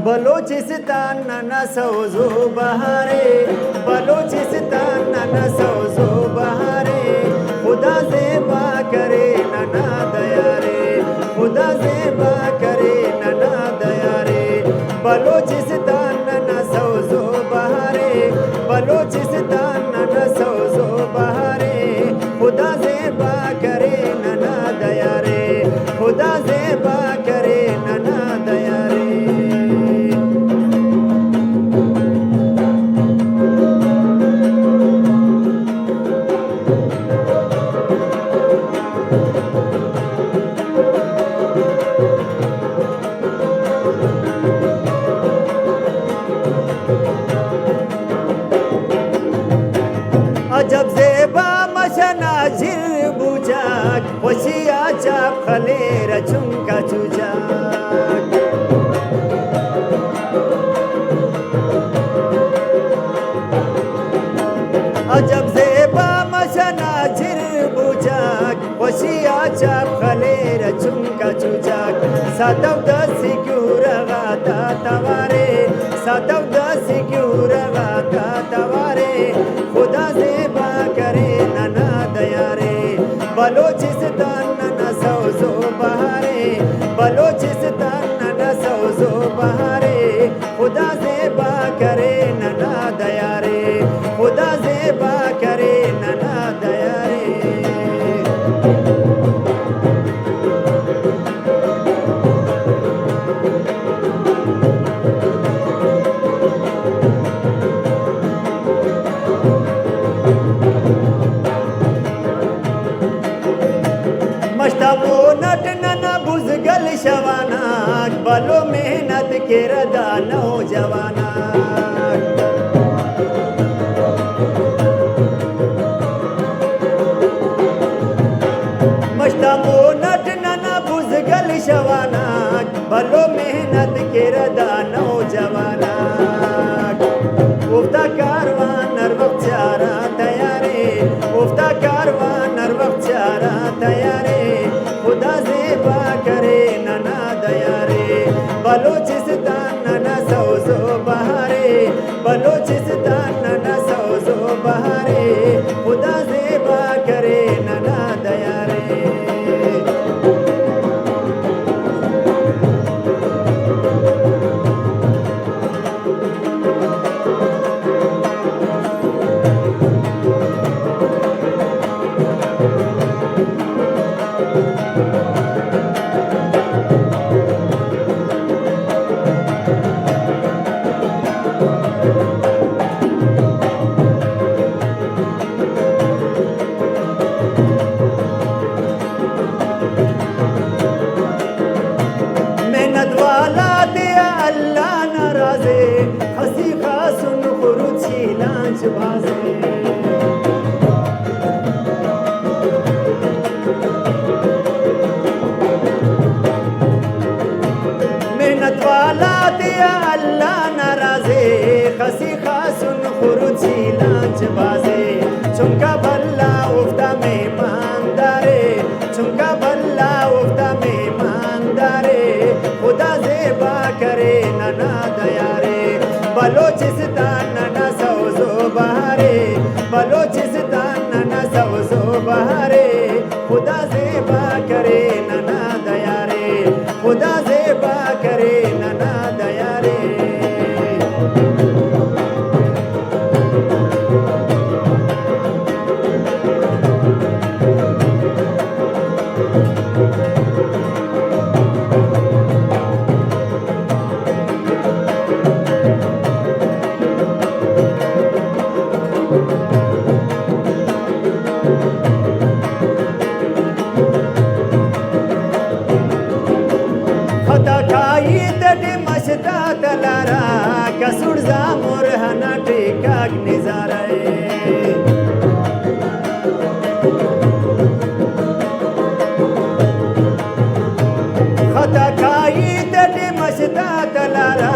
बलोचिस्तान न सौजो बहारे, बलोचिस्तान न सौजो बहारे, खुदा ज़ेबा करे नना दया रे, खुदा ज़ेबा करे नना दया रे। बलोचिस्तान न सौजो बहारे, बलोचिस्तान न सौजो बहारे, खुदा ज़ेबा करे नना दया रे, खुदा ज़ेबा करे नना दया रे। अजब ज़ेबा मशना झिर बुजाक, वशिया चाप खलेर चुमका चुजाक। अजब ज़ेबा मशना झिर बुजाक, वशिया चाप खलेर चुमका चुजाक। सातव दसी क्यों रगाता तवारे, सातव दसी क्यों रगाता तवारे, खुदा ज़ेबा करे नना दया रे। बलोचिस्तान न सौजो बहारे, बलोचिस्तान न सौजो बहारे, खुदा ज़ेबा करे नना दया रे, खुदा ज़ेबा करे नना दया रे। मश्ताबो नट नना बुज़गल शवानाक, बलो मेहनत के रदा नौजवानाक। मश्ताबो नट नना बुज़गल शवानाक, बलो मेहनत के रदा नौजवानाक। उफ्ता कारवान नर वक्त चारा तैयारे, उफ्ता कारवान नर वक्त चारा तैयारे, खुदा ज़ेबा करे नना दया रे। बलोचिस्तान न सौजो बहारे, बलोचिस्तान न सौजो बहारे, खुदा ज़ेबा करे नना दया रे। मेहनत वाला दिया अल्लाह नाराज़े, हंसी खासुन खुरुची लांच बाजे। मेहनत वाला दिया अल्लाह नाराज़े, हंसी खासुन खुरुची लांच बाजे। चुमका भल्ला उफ्ता मेहमानदारे, चुमका भल्ला उफ्ता मेहमानदारे, खुदा ज़ेबा करे नना दया रे। बलोचिस्तान न सौजो बहारे, बलोचिस्तान न सौजो बहारे, खुदा ज़ेबा करे नना दया रे, खुदा ज़ेबा करे नना दया रे। खता खाई तटे मशता तलारा, कसुड़ जामुर हना टेकाक निजारा। खता खाई तटे मशता तलारा,